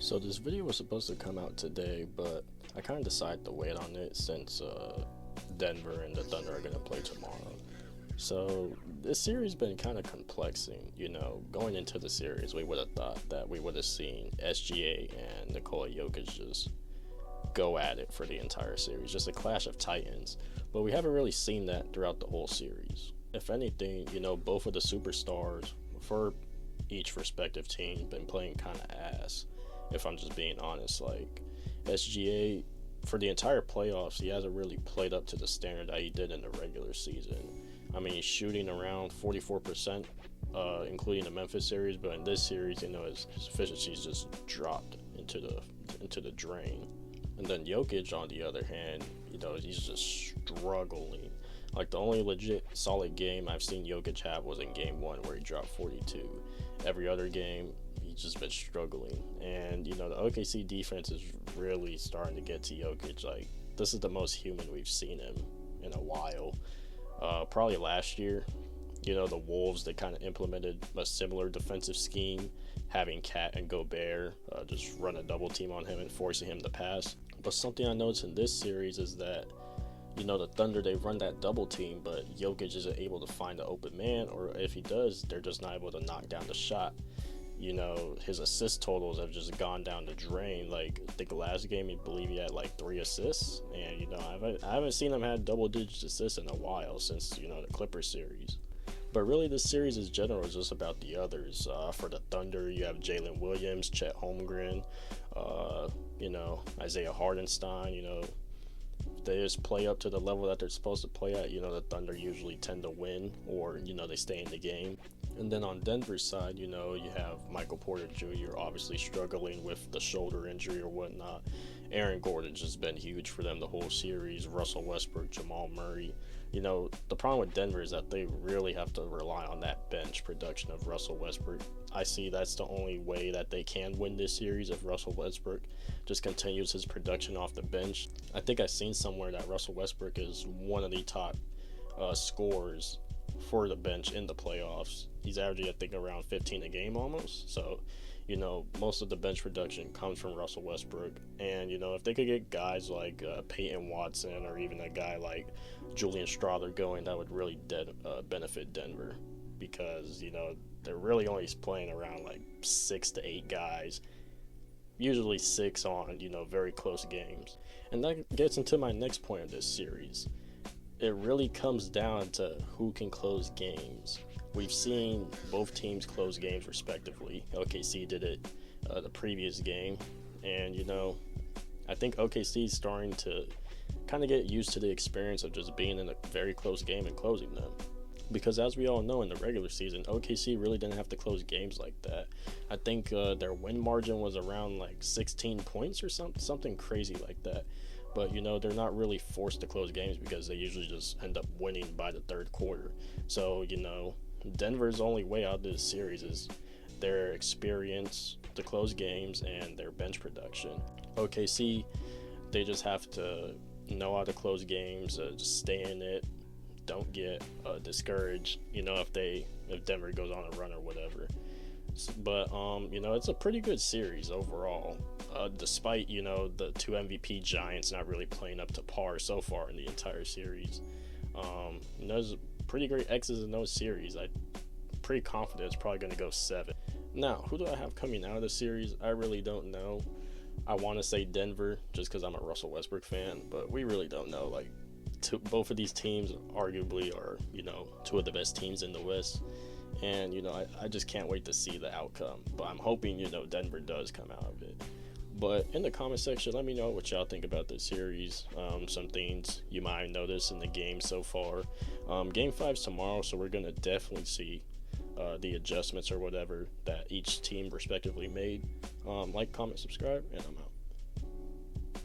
So this video was supposed to come out today, but I kind of decided to wait on it since Denver and the Thunder are going to play tomorrow. So this series been kind of complexing, going into the series we would have thought that we would have seen SGA and Nikola Jokic just go at it for the entire series, just a clash of titans, but we haven't really seen that throughout the whole series. If anything, both of the superstars for each respective team been playing kind of ass, if I'm just being honest. Like SGA, for the entire playoffs, he hasn't really played up to the standard that he did in the regular season. I mean, he's shooting around 44%, including the Memphis series, but in this series, his efficiency's just dropped into the drain. And then Jokic, on the other hand, he's just struggling. Like, the only legit solid game I've seen Jokic have was in game 1 where he dropped 42. Every other game, he's just been struggling. And, the OKC defense is really starting to get to Jokic. Like, this is the most human we've seen him in a while. Probably last year, the Wolves, they kind of implemented a similar defensive scheme, having Cat and Gobert just run a double team on him and forcing him to pass. But something I noticed in this series is that, the Thunder, they run that double team, but Jokic isn't able to find an open man, or if he does, they're just not able to knock down the shot. His assist totals have just gone down the drain. Like, I think last game, I believe he had like 3 assists, and I haven't seen him have double-digit assists in a while since the Clippers series. But really, this series in general is just about the others. For the Thunder, you have Jalen Williams, Chet Holmgren, Isaiah Hardenstein. If they just play up to the level that they're supposed to play at, the Thunder usually tend to win, or they stay in the game. And then on Denver's side, you have Michael Porter Jr. obviously struggling with the shoulder injury or whatnot. Aaron Gordon's just been huge for them the whole series. Russell Westbrook, Jamal Murray. The problem with Denver is that they really have to rely on that bench production of Russell Westbrook. I see that's the only way that they can win this series, if Russell Westbrook just continues his production off the bench. I think I've seen somewhere that Russell Westbrook is one of the top scorers for the bench in the playoffs. He's averaging, I think, around 15 a game almost. So, most of the bench production comes from Russell Westbrook. And, if they could get guys like Peyton Watson or even a guy like Julian Strawther going, that would really benefit Denver. Because, they're really only playing around like 6 to 8 guys. Usually 6 on, very close games. And that gets into my next point of this series. It really comes down to who can close games. We've seen both teams close games respectively. OKC did it the previous game, and I think OKC is starting to kind of get used to the experience of just being in a very close game and closing them. Because as we all know, in the regular season, OKC really didn't have to close games like that. I think their win margin was around like 16 points or something crazy like that. But, they're not really forced to close games because they usually just end up winning by the third quarter. So, Denver's only way out of this series is their experience to close games and their bench production. OKC, they just have to know how to close games, just stay in it, don't get discouraged, if Denver goes on a run or whatever. But, it's a pretty good series overall. Despite, the 2 MVP Giants not really playing up to par so far in the entire series. There's pretty great X's in those series. I'm pretty confident it's probably going to go 7. Now, who do I have coming out of the series? I really don't know. I want to say Denver just because I'm a Russell Westbrook fan, but we really don't know. Like, both of these teams arguably are, 2 of the best teams in the West. And, I just can't wait to see the outcome. But I'm hoping, Denver does come out of it. But in the comment section, let me know what y'all think about this series. Some things you might have noticed in the game so far. Game 5's tomorrow, so we're going to definitely see the adjustments or whatever that each team respectively made. Like, comment, subscribe, and I'm out.